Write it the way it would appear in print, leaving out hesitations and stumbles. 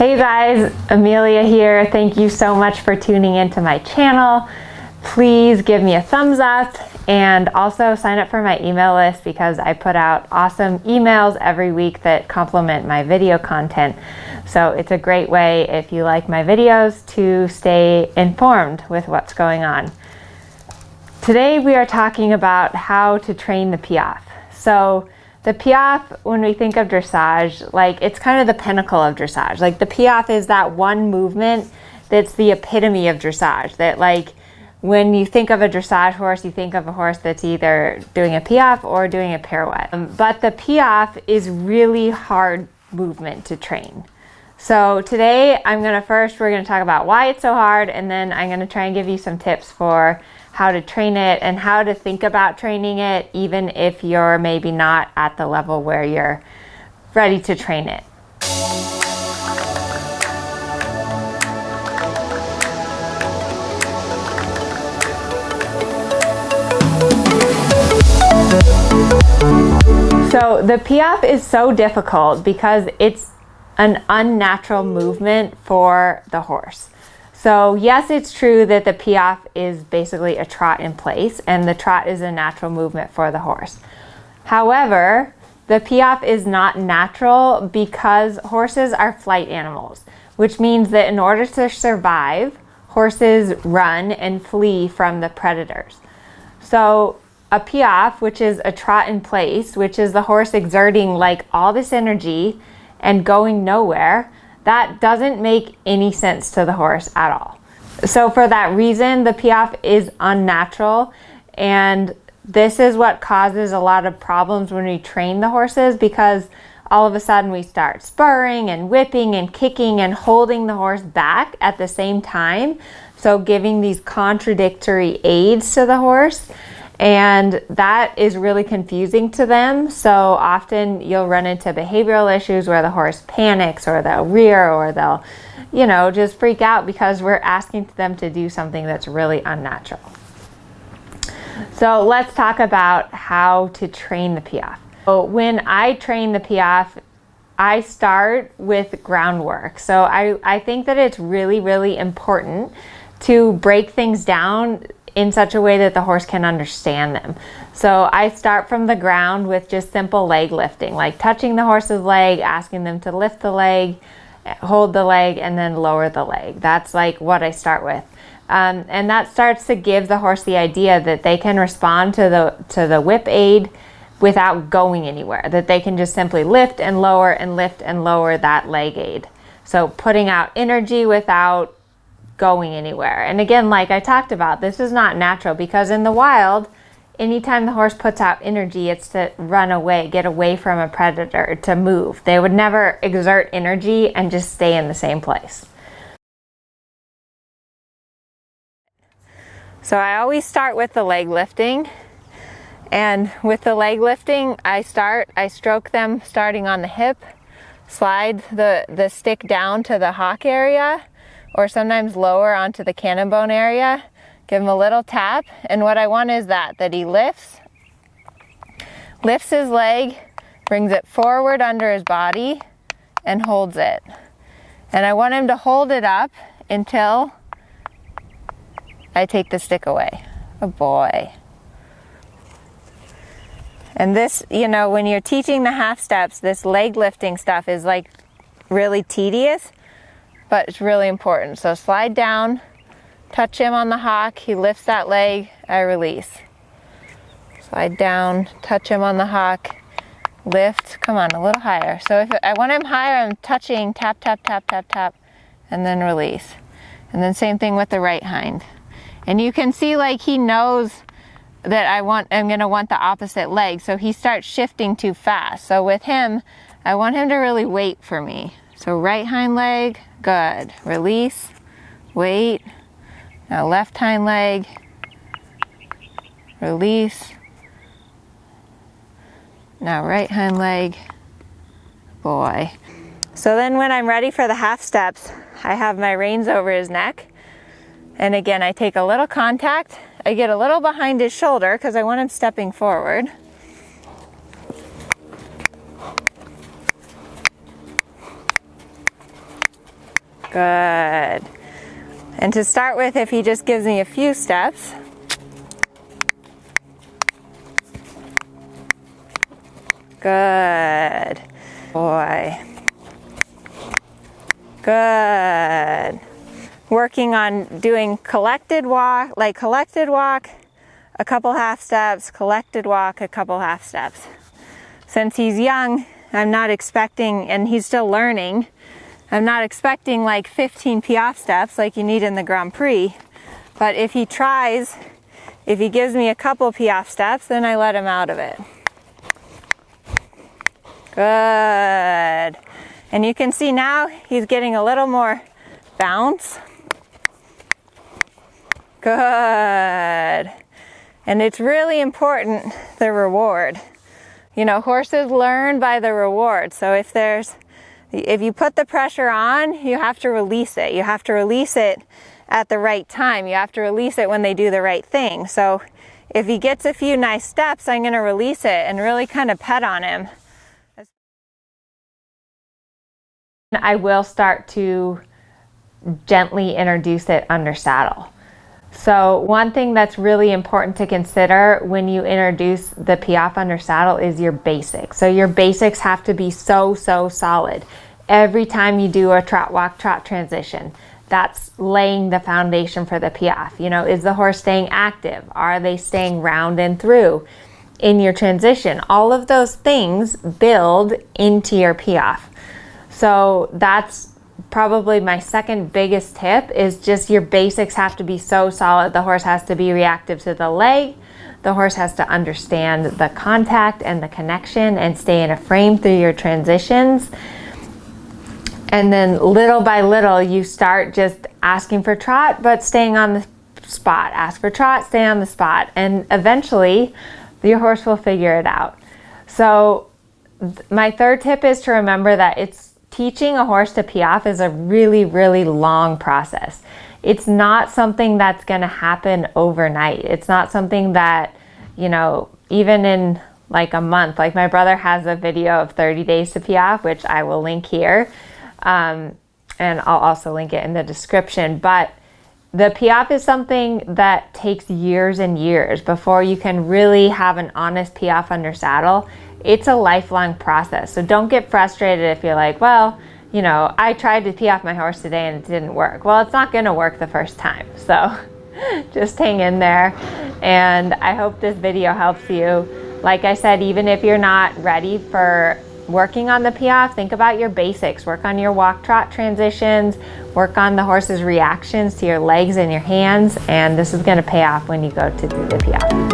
Hey guys, Amelia here. Thank you so much for tuning into my channel. Please give me a thumbs up and also sign up for my email list because I put out awesome emails every week that complement my video content. So it's a great way, if you like my videos, to stay informed with what's going on. Today we are talking about how to train the Piaffe. So the Piaffe, when we think of dressage, like it's kind of the pinnacle of dressage. Like the Piaffe is that one movement that's the epitome of dressage. That like when you think of a dressage horse, you think of a horse that's either doing a Piaffe or doing a pirouette. But the Piaffe is really hard movement to train. So today we're gonna talk about why it's so hard, and then I'm gonna try and give you some tips for how to train it and how to think about training it, even if you're maybe not at the level where you're ready to train it. So the Piaffe is so difficult because it's an unnatural movement for the horse. So yes, it's true that the Piaffe is basically a trot in place, and the trot is a natural movement for the horse. However, the Piaffe is not natural because horses are flight animals, which means that in order to survive, horses run and flee from the predators. So a Piaffe, which is a trot in place, which is the horse exerting like all this energy and going nowhere, that doesn't make any sense to the horse at all. So for that reason, the Piaffe is unnatural, and this is what causes a lot of problems when we train the horses, because all of a sudden we start spurring and whipping and kicking and holding the horse back at the same time. So giving these contradictory aids to the horse. And that is really confusing to them. So often you'll run into behavioral issues where the horse panics, or they'll rear, or they'll, just freak out because we're asking them to do something that's really unnatural. So let's talk about how to train the Piaffe. So when I train the Piaffe, I start with groundwork. So I think that it's really, really important to break things down in such a way that the horse can understand them. So I start from the ground with just simple leg lifting, like touching the horse's leg, asking them to lift the leg, hold the leg, and then lower the leg. That's like what I start with. And that starts to give the horse the idea that they can respond to the whip aid without going anywhere, that they can just simply lift and lower that leg aid. So putting out energy without going anywhere. And again, like I talked about, this is not natural, because in the wild, anytime the horse puts out energy, it's to run away, get away from a predator, to move. They would never exert energy and just stay in the same place. So I always start with the leg lifting. And with the leg lifting, I stroke them starting on the hip, slide the stick down to the hock area, or sometimes lower onto the cannon bone area. Give him a little tap, and what I want is that he lifts his leg, brings it forward under his body, and holds it. And I want him to hold it up until I take the stick away. Good boy. And this, when you're teaching the half steps, this leg lifting stuff is like really tedious, but it's really important. So slide down, touch him on the hock, he lifts that leg, I release. Slide down, touch him on the hock, lift, come on, a little higher. So if I want him higher, I'm touching, tap, tap, tap, tap, tap, and then release. And then same thing with the right hind. And you can see like he knows that I'm gonna want the opposite leg, so he starts shifting too fast. So with him, I want him to really wait for me. So right hind leg, good. Release, wait. Now left hind leg, release. Now right hind leg, boy. So then when I'm ready for the half steps, I have my reins over his neck. And again, I take a little contact. I get a little behind his shoulder because I want him stepping forward. Good. And to start with, if he just gives me a few steps. Good. Boy. Good. Working on doing collected walk, a couple half steps, collected walk, a couple half steps. Since he's young, I'm not expecting, and he's still learning, I'm not expecting like 15 Piaffe steps like you need in the Grand Prix. But if he tries, if he gives me a couple Piaffe steps, then I let him out of it. Good. And you can see now he's getting a little more bounce. Good. And it's really important, the reward. You know, horses learn by the reward. So if you put the pressure on, you have to release it. You have to release it at the right time. You have to release it when they do the right thing. So if he gets a few nice steps, I'm going to release it and really kind of pet on him. I will start to gently introduce it under saddle. So one thing that's really important to consider when you introduce the Piaffe under saddle is your basics. So your basics have to be so solid. Every time you do a trot walk trot transition, that's laying the foundation for the Piaffe. You know, is the horse staying active? Are they staying round and through in your transition? All of those things build into your Piaffe. So that's probably my second biggest tip, is just your basics have to be so solid. The horse has to be reactive to the leg. The horse has to understand the contact and the connection and stay in a frame through your transitions. And then little by little, you start just asking for trot, but staying on the spot. Ask for trot, stay on the spot. And eventually, your horse will figure it out. So my third tip is to remember that teaching a horse to Piaffe is a really long process. It's not something that's going to happen overnight. It's not something that, you know, even in like a month. Like my brother has a video of 30 days to Piaffe, which I will link here. And I'll also link it in the description. But the Piaffe is something that takes years and years before you can really have an honest Piaffe under saddle. It's a lifelong process. So don't get frustrated if you're like, well, you know, I tried to Piaffe my horse today and it didn't work. Well, it's not going to work the first time. So just hang in there. And I hope this video helps you. Like I said, even if you're not ready for working on the Piaffe, think about your basics. Work on your walk trot transitions. Work on the horse's reactions to your legs and your hands. And this is going to pay off when you go to do the Piaffe.